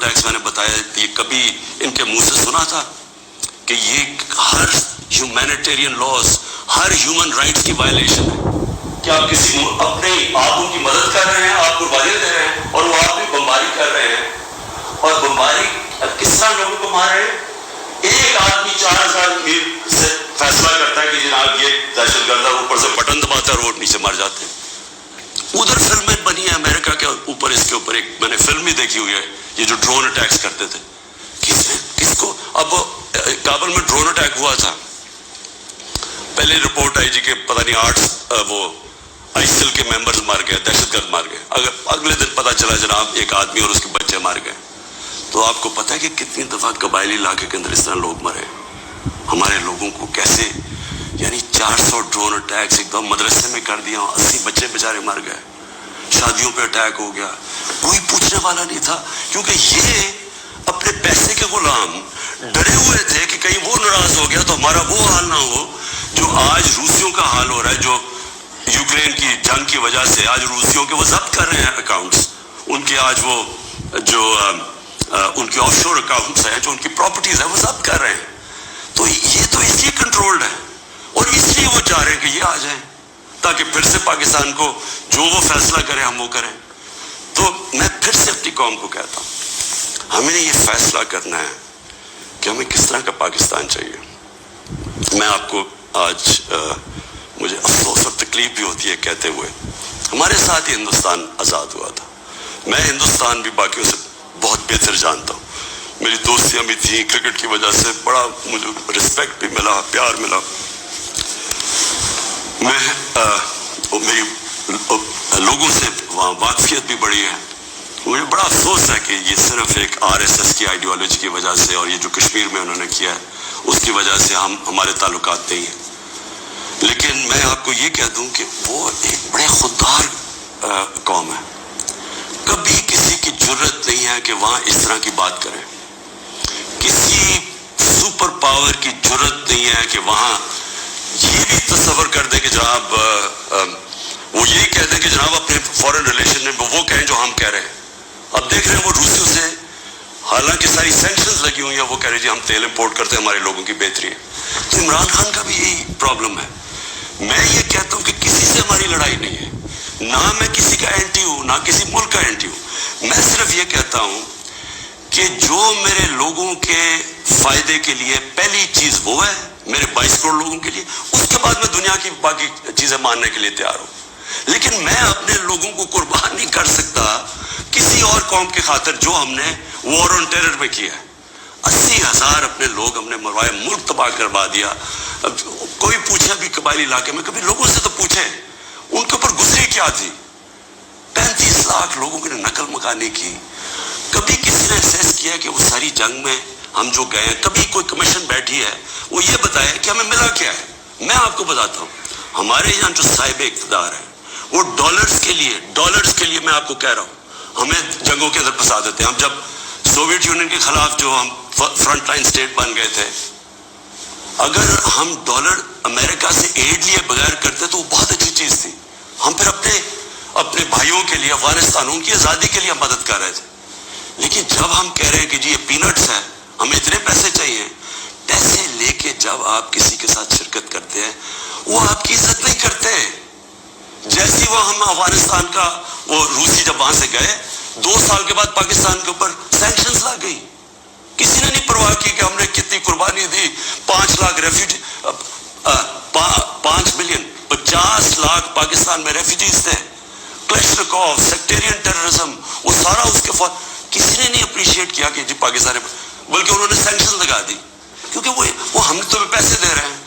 Attacks میں نے بتایا، یہ کبھی ان کے منہ سے سنا تھا کہ یہ ہر ہیومینیٹیرین لاز، ہر ہیومن رائٹس کی وائلیشن ہے؟ کہ آپ کسی اپنے آپ ان کی مدد کر رہے ہیں، آپ قربانیاں دے رہے ہیں، اور وہ آپ بھی بمباری کر رہے ہیں. اور بمباری کس طرح لوگوں کو مار رہے ہیں؟ ایک آدمی 4000 میل سے فیصلہ کرتا ہے کہ جناب یہ دہشت گرد ہے، اوپر سے بٹن دباتا ہے اور وہ نیچے مر جاتے ہیں. ادھر فلمیں بنی ہیں امریکہ کے اوپر، اس کے اوپر ایک میں نے فلم بھی دیکھی ہوئی ہے، یہ جو ڈرون اٹیکس کرتے تھے. کس کو اب کابل میں ڈرون اٹیک ہوا تھا، پہلے رپورٹ آئی جی کہ پتہ نہیں 8 وہ آئیسل کے ممبرز مار گئے، دہشت گرد مار گئے. اگلے دن پتہ چلا جناب ایک آدمی اور اس کے بچے مار گئے. تو آپ کو پتہ ہے کہ کتنی دفعہ قبائلی علاقے کے اندر اس طرح لوگ مرے. ہمارے لوگوں کو کیسے، یعنی 400 ڈرون اٹیکس ایک دم مدرسے میں کر دیا، 80 بچے بیچارے مر گئے، شادیوں پہ اٹیک ہو گیا، کوئی پوچھنے والا نہیں تھا. کیونکہ یہ اپنے پیسے کے غلام ڈرے ہوئے تھے کہ کہیں وہ ناراض ہو گیا تو ہمارا وہ حال نہ ہو جو آج روسیوں کا حال ہو رہا ہے، جو یوکرین کی جنگ کی وجہ سے آج روسیوں کے وہ ضبط کر رہے ہیں اکاؤنٹس ان کے، آج وہ جو ان کے آف شور اکاؤنٹس ہیں، جو ان کی پراپرٹیز ہیں وہ ضبط کر رہے ہیں. تو یہ تو اس لیے کنٹرولڈ ہے، اور اس لیے وہ چاہ رہے ہیں کہ یہ آ جائیں تاکہ پھر سے پاکستان کو جو وہ فیصلہ کریں ہم وہ کریں. تو میں پھر سے اپنی قوم کو کہتا ہوں، ہمیں یہ فیصلہ کرنا ہے کہ ہمیں کس طرح کا پاکستان چاہیے. میں آپ کو آج مجھے افسوس اور تکلیف بھی ہوتی ہے کہتے ہوئے، ہمارے ساتھ ہی ہندوستان آزاد ہوا تھا. میں ہندوستان بھی باقیوں سے بہت بہتر جانتا ہوں، میری دوستیاں بھی تھیں، کرکٹ کی وجہ سے بڑا مجھے رسپیکٹ بھی ملا، پیار ملا. میری لوگوں سے وہاں واقفیت بھی بڑی ہے. مجھے بڑا افسوس ہے کہ یہ صرف ایک RSS کی آئیڈیالوجی کی وجہ سے اور یہ جو کشمیر میں انہوں نے کیا ہے اس کی وجہ سے ہمارے تعلقات نہیں ہیں. لیکن میں آپ کو یہ کہہ دوں کہ وہ ایک بڑے خوددار قوم ہے. کبھی کسی کی جرت نہیں ہے کہ وہاں اس طرح کی بات کریں. کسی سپر پاور کی جرت نہیں ہے کہ وہاں یہ بھی تصور کر دے کہ جناب وہ یہی کہہ دیں کہ جناب اپنے فورن ریلیشن میں وہ کہیں جو ہم کہہ رہے ہیں. اب دیکھ رہے ہیں وہ روسیوں سے حالانکہ ساری سینکشنز لگی ہوئی ہیں، وہ کہہ رہے جی ہم تیل امپورٹ کرتے ہیں، ہمارے لوگوں کی بہتری ہے. تو عمران خان کا بھی یہی پرابلم ہے. میں یہ کہتا ہوں کہ کسی سے ہماری لڑائی نہیں ہے، نہ میں کسی کا اینٹی ہوں نہ کسی ملک کا اینٹی ہوں. میں صرف یہ کہتا ہوں کہ جو میرے لوگوں کے فائدے کے لیے پہلی چیز وہ ہے، میرے 22 کروڑ لوگوں کے لیے، اس کے بعد میں دنیا کی باقی چیزیں ماننے کے لیے تیار ہوں. لیکن میں اپنے لوگوں کو قربان نہیں کر سکتا کسی اور قوم کی خاطر جو ہم نے وار آن ٹیرر میں کیا ہے. 80,000 اپنے لوگ ہم نے مروائے، ملک تباہ کروا دیا. اب کوئی پوچھے بھی قبائلی علاقے میں، کبھی لوگوں سے تو پوچھے ان کے اوپر گزری کیا تھی. 35 لاکھ لوگوں نے نقل مکانی کی. کبھی کسی نے احساس کیا کہ وہ ساری جنگ میں ہم جو گئے ہیں، کبھی کوئی کمیشن بیٹھی ہے وہ یہ بتایا کہ ہمیں ملا کیا ہے؟ میں آپ کو بتاتا ہوں، ہمارے یہاں جو صاحب اقتدار ہے وہ ڈالرز کے لیے میں آپ کو کہہ رہا ہوں ہمیں جنگوں کے اندر پھنسا دیتے ہیں. ہم جب سوویت یونین کے خلاف جو ہم فرنٹ لائن اسٹیٹ بن گئے تھے، اگر ہم ڈالر امریکہ سے ایڈ لیے بغیر کرتے تو وہ بہت اچھی چیز تھی. ہم پھر اپنے بھائیوں کے لیے، افغانستان کی آزادی کے لیے مدد کر رہے تھے. لیکن جب ہم کہہ رہے ہیں کہ جی یہ پینٹس ہے، ہمیں اتنے پیسے چاہیے، پیسے لے کے جب آپ کسی کے ساتھ شرکت کرتے ہیں وہ آپ کی عزت نہیں کرتے. جیسی وہ ہم افغانستان کا وہ روسی جب وہاں سے گئے 2 سال کے بعد پاکستان کے اوپر سینکشنز لگ گئی. کسی نے نہیں پرواہ کی کہ ہم نے کتنی قربانی دی. 5 لاکھ ریفیوجی، 5 ملین 50 لاکھ پاکستان میں ریفیوجیز تھے. کلشنکوف، سیکٹیرین ٹیررزم، وہ سارا اس کے کسی نے نہیں اپریشیٹ کیا کہ جی پاکستان، بلکہ انہوں نے سینکشن لگا دی کیونکہ وہ ہم تمہیں پیسے دے رہے ہیں،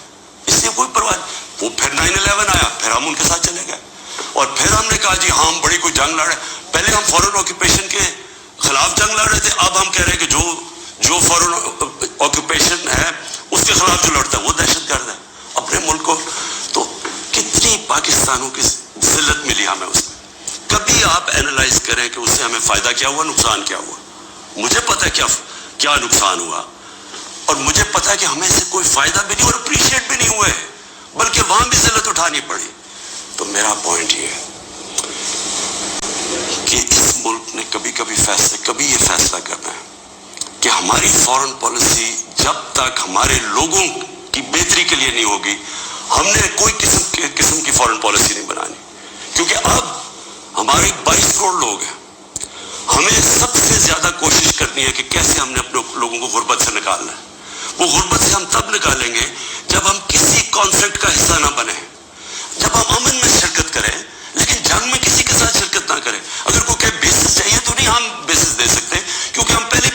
اس لیے کوئی پرواہ نہیں. وہ پھر 9/11 آیا، پھر ہم ان کے ساتھ چلے گئے اور پھر ہم نے کہا جی ہاں ہم بڑی کوئی جنگ لڑ رہے. پہلے ہم فورن آکوپیشن کے خلاف جنگ لڑ رہے تھے، اب ہم کہہ رہے ہیں کہ جو فورن آکوپیشن ہے اس کے خلاف جو لڑتا ہے وہ دہشت گرد ہے اپنے ملک کو. تو کتنی پاکستانوں کی ذلت ملی ہمیں اس میں. کبھی آپ اینالائز کریں کہ اس سے ہمیں فائدہ کیا ہوا، نقصان کیا ہوا. مجھے پتہ ہے کیا نقصان ہوا، اور مجھے پتہ ہے کہ ہمیں سے کوئی فائدہ بھی نہیں اور اپریشیٹ بھی نہیں ہوئے، بلکہ وہاں بھی ذلت اٹھانی پڑی. تو میرا پوائنٹ یہ ہے کہ اس ملک نے کبھی یہ فیصلہ کرنا ہے کہ ہماری فورن پالیسی جب تک ہمارے لوگوں کی بہتری کے لیے نہیں ہوگی، ہم نے کوئی قسم کی فورن پالیسی نہیں بنانی. کیونکہ اب ہمارے 22 کروڑ لوگ ہیں، ہمیں سب سے زیادہ کوشش کرنی ہے کہ کیسے ہم نے اپنے لوگوں کو غربت سے نکالنا ہے. وہ غربت سے ہم تب نکالیں گے جب ہم کسی کانفلکٹ کا حصہ نہ بنیں، جب ہم امن میں شرکت کریں لیکن جنگ میں کسی کے ساتھ شرکت نہ کریں. اگر کوئی کہ بیسس چاہیے تو نہیں ہم بیسس دے سکتے، کیونکہ ہم پہلے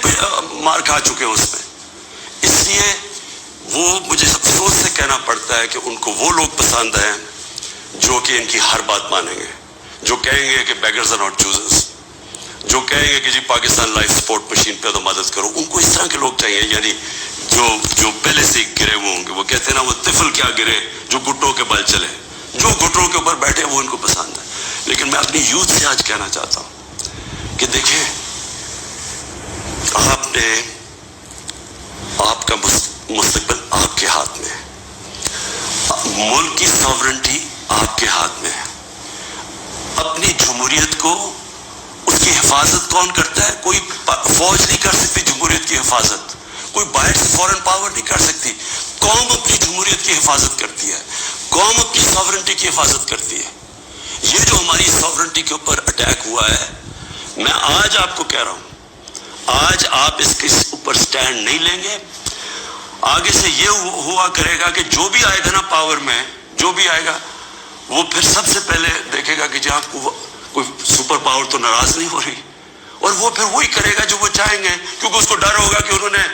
مار کھا چکے ہیں اس میں. اس لیے وہ مجھے افسوس سے کہنا پڑتا ہے کہ ان کو وہ لوگ پسند ہیں جو کہ ان کی ہر بات مانیں گے، جو کہیں گے کہ بیگرز آر ناٹ چوزرز، جو کہیں گے کہ جی پاکستان لائف سپورٹ مشین پہ تو مدد کرو. ان کو اس طرح کے لوگ چاہیے، یعنی جو پہلے سے گرے ہوئے ہوں گے. وہ کہتے ہیں نا، وہ طفل کیا گرے جو گھٹنوں کے بل چلے. جو گھٹنوں کے اوپر بیٹھے وہ ان کو پسند ہے. لیکن میں اپنی یوتھ سے آج کہنا چاہتا ہوں کہ دیکھیں، آپ کا مستقبل آپ کے ہاتھ میں ہے، ملک کی ساورنٹی آپ کے ہاتھ میں ہے. اپنی جمہوریت کو، اس کی حفاظت کون کرتا ہے؟ کوئی فوج نہیں کر سکتی جمہوریت کی حفاظت، کوئی باہر سے فورن پاور نہیں کر سکتی. قوم اپنی جمہوریت کی حفاظت کرتی ہے، قوم اپنی ساورنٹی کی حفاظت کرتی ہے. یہ جو ہماری ساورنٹی کے اوپر اٹیک ہوا ہے، میں آج آپ کو کہہ رہا ہوں، آج آپ اس کے اوپر سٹینڈ نہیں لیں گے، آگے سے یہ ہوا کرے گا کہ جو بھی آئے گا نا پاور میں، جو بھی آئے گا وہ پھر سب سے پہلے دیکھے گا کہ جہاں کوئی سپر پاور تو ناراض نہیں ہو رہی، اور وہ پھر وہی کرے گا جو وہ چاہیں گے، کیونکہ اس کو ڈر ہوگا کہ انہوں نے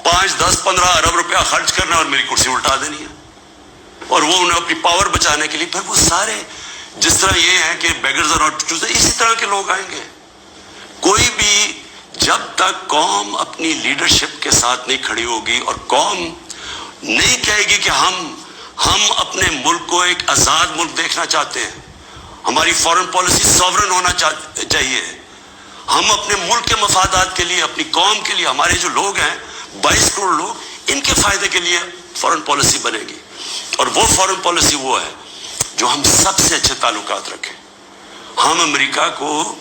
5, 10, 15 ارب روپیہ خرچ کرنا اور میری کرسی الٹا دینی ہے. اور وہ انہیں اپنی پاور بچانے کے لیے پھر وہ سارے، جس طرح یہ ہے کہ بیگرز آر ناٹ چوزرز، اسی طرح کے لوگ آئیں گے. کوئی بھی جب تک قوم اپنی لیڈرشپ کے ساتھ نہیں کھڑی ہوگی اور قوم نہیں کہے گی کہ ہم اپنے ملک کو ایک آزاد ملک دیکھنا چاہتے ہیں، ہماری فورن پالیسی ساورن ہونا چاہیے، ہم اپنے ملک کے مفادات کے لیے، اپنی قوم کے لیے، ہمارے جو لوگ ہیں 22 کروڑ لوگ، ان کے فائدے کے لیے فورن پالیسی بنے گی. اور وہ فورن پالیسی وہ ہے جو ہم سب سے اچھے تعلقات رکھیں. ہم امریکہ کو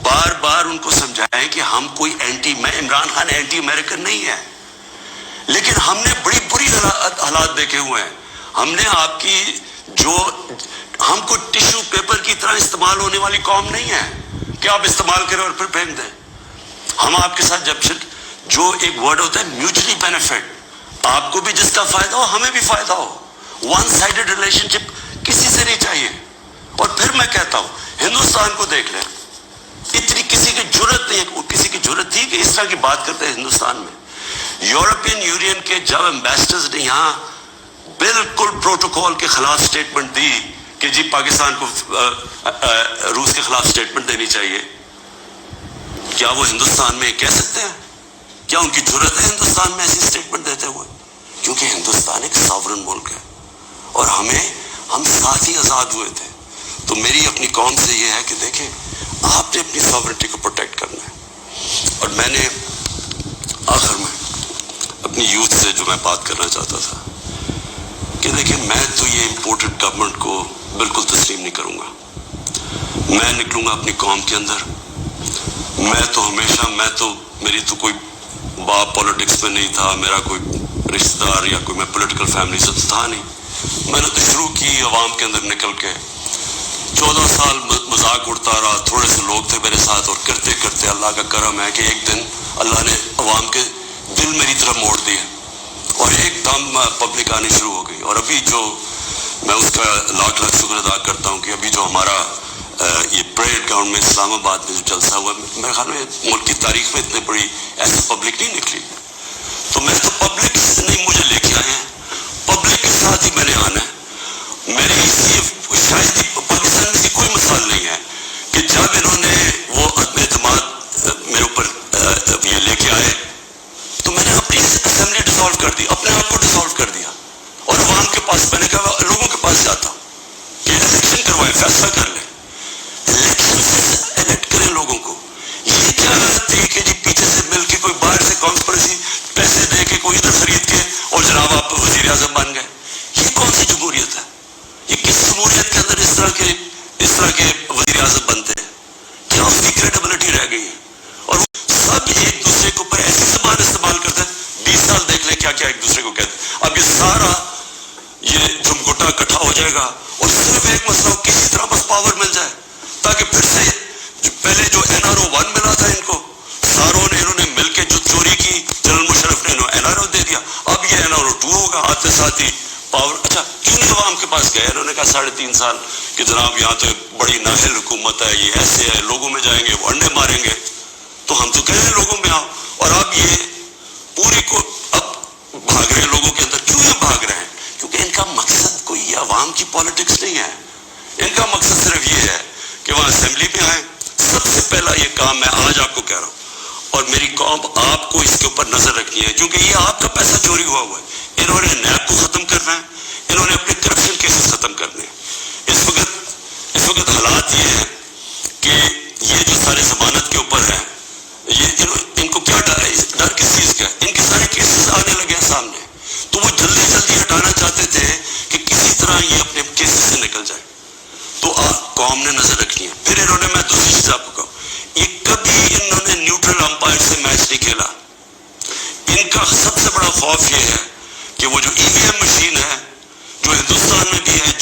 بار بار ان کو سمجھائیں کہ ہم کوئی میں عمران خان اینٹی امریکن نہیں ہے، لیکن ہم نے بڑی بری حالات دیکھے ہوئے ہیں. ہم نے آپ کی ہم کو ٹیشو پیپر کی طرح استعمال ہونے والی قوم نہیں ہے کہ آپ استعمال کریں اور پھر پھینک دیں. ہم آپ کے ساتھ جو ایک ورڈ ہوتا ہے میوچلی بینیفٹ، آپ کو بھی جس کا فائدہ ہو ہمیں بھی فائدہ ہو. ون سائیڈڈ ریلیشن شپ کسی سے نہیں چاہیے. اور پھر میں کہتا ہوں، ہندوستان کو دیکھ لیں، اتنی کسی کی جرت نہیں ہے، کسی کی جرت تھی کہ اس طرح کی بات کرتے ہیں ہندوستان میں. یورپین یونین کے جب ایمبیسڈرز نے یہاں بالکل پروٹوکول کے خلاف سٹیٹمنٹ دی کہ جی پاکستان کو روس کے خلاف سٹیٹمنٹ دینی چاہیے، کیا وہ ہندوستان میں کہہ سکتے ہیں؟ کیا ان کی جرت ہے ہندوستان میں ایسی سٹیٹمنٹ دیتے ہوئے؟ کیونکہ ہندوستان ایک ساورن ملک ہے اور ہم ساتھ ہی آزاد ہوئے تھے. تو میری اپنی قوم سے یہ ہے کہ دیکھیں، آپ نے اپنی ساورنٹی کو پروٹیکٹ کرنا ہے. اور میں نے آخر میں اپنی یوتھ سے جو میں بات کرنا چاہتا تھا کہ دیکھیں، میں تو یہ امپورٹڈ گورنمنٹ کو بالکل تسلیم نہیں کروں گا. میں نکلوں گا اپنی قوم کے اندر. میری تو کوئی باپ پولیٹکس میں نہیں تھا، میرا کوئی رشتہ دار یا کوئی میں پولیٹیکل فیملی سے تو تھا نہیں. میں نے تو شروع کی عوام کے اندر نکل کے 14 سال مذاق اڑتا رہا. تھوڑے سے لوگ تھے میرے ساتھ، اور کرتے کرتے اللہ کا کرم ہے کہ ایک دن اللہ نے عوام کے دل میری طرف موڑ دیے اور ایک دم پبلک آنی شروع ہو گئی. اور ابھی جو میں اس کا لاکھ شکر ادا کرتا ہوں کہ ابھی جو ہمارا یہ پریڈ گراؤنڈ میں اسلام آباد میں جو جلسہ ہوا، میرے خیال میں ملک کی تاریخ میں اتنے بڑی ایسی پبلک نہیں نکلی. تو میں تو پبلک نہیں مجھے لے کے آئے ہیں، پبلک کے ساتھ ہی میں نے آنا ہے. میری شاید پاکستان میں کوئی مثال نہیں ہے کہ جب انہوں نے وہ عدم اعتماد میرے اوپر یہ لے کے آئے تو میں نے اپنی اسمبلی ڈسالو کر دی، اپنے آپ کو ڈسالو کر دیا اور عوام کے پاس، میں نے کہا لوگوں کے پاس جاتا ہوں کہ الیکشن کروائے، فیصلہ کر لیں، الیکشن سے الیکٹ کریں لوگوں کو. یہ کیا غلط تھی کہ جی پیچھے سے مل کے کوئی باہر سے کانسپریسی پیسے دے کے کوئی ادھر خرید کے اور جناب آپ وزیر اعظم بن گئے؟ یہ کون سی جمہوریت ہے؟ یہ کس جمہوریت کے اندر اس طرح کے وزیر اعظم بنتے ہیں؟ کیا اس کی کریڈیبلٹی رہ گئی ہے؟ اور سب ایک دوسرے کے اوپر ایسی زبان سارا یہ جمگٹا اکٹھا ہو جائے گا اور صرف ایک مسئلہ ہو، کسی طرح بس پاور مل جائے تاکہ پھر سے پہلے جو NRO 1 ملا تھا ان کو ساروں نے انہوں نے مل کے جو چوری کی جنرل مشرف نے NRO دے دیا، اب یہ NRO 2 ہوگا آتے ساتھ ہی پاور. اچھا کیوں نہیں عوام کے پاس گئے؟ انہوں نے کہا 3.5 سال کہ جناب یہاں تو بڑی نااہل حکومت ہے، یہ ایسے ہے، لوگوں میں جائیں گے وہ انڈے ماریں گے. تو ہم تو کہہ رہے ہیں لوگوں میں آؤ، اور اب یہ پوری کو اب بھاگ رہے ہیں لوگوں کے اندر. کیوں یہ بھاگ رہے ہیں؟ کیونکہ ان کا مقصد کوئی عوام کی پالیٹکس نہیں ہے. ان کا مقصد صرف یہ ہے کہ وہاں اسمبلی میں آئیں. سب سے پہلا یہ کام میں آج آپ کو کہہ رہا ہوں اور میری قوم آپ کو اس کے اوپر نظر رکھنی ہے، کیونکہ یہ آپ کا پیسہ چوری ہوا ہے. انہوں نے نیب کو ختم کرنا ہے، انہوں نے اپنے کرپشن کیسز ختم کرنے ہیں. اس وقت حالات یہ ہیں کہ یہ جو سارے ضمانت کے اوپر ہیں، یہ ان کو کیا ڈر ہے؟ ڈر کس چیز کا ہے؟ ان کے سارے کیسز آنے لگے ہیں سامنے، تو وہ جلدی جلدی ہٹانا چاہتے تھے کہ کسی طرح یہ اپنے کیسز سے نکل جائے. تو قوم نے نظر رکھنی ہے. پھر انہوں نے، میں دوسری چیز آپ کو کہوں، یہ کبھی انہوں نے نیوٹرل امپائر سے میچ نہیں کھیلا. ان کا سب سے بڑا خوف یہ ہے کہ وہ جو EVM مشین ہے جو ہندوستان میں بھی ہے،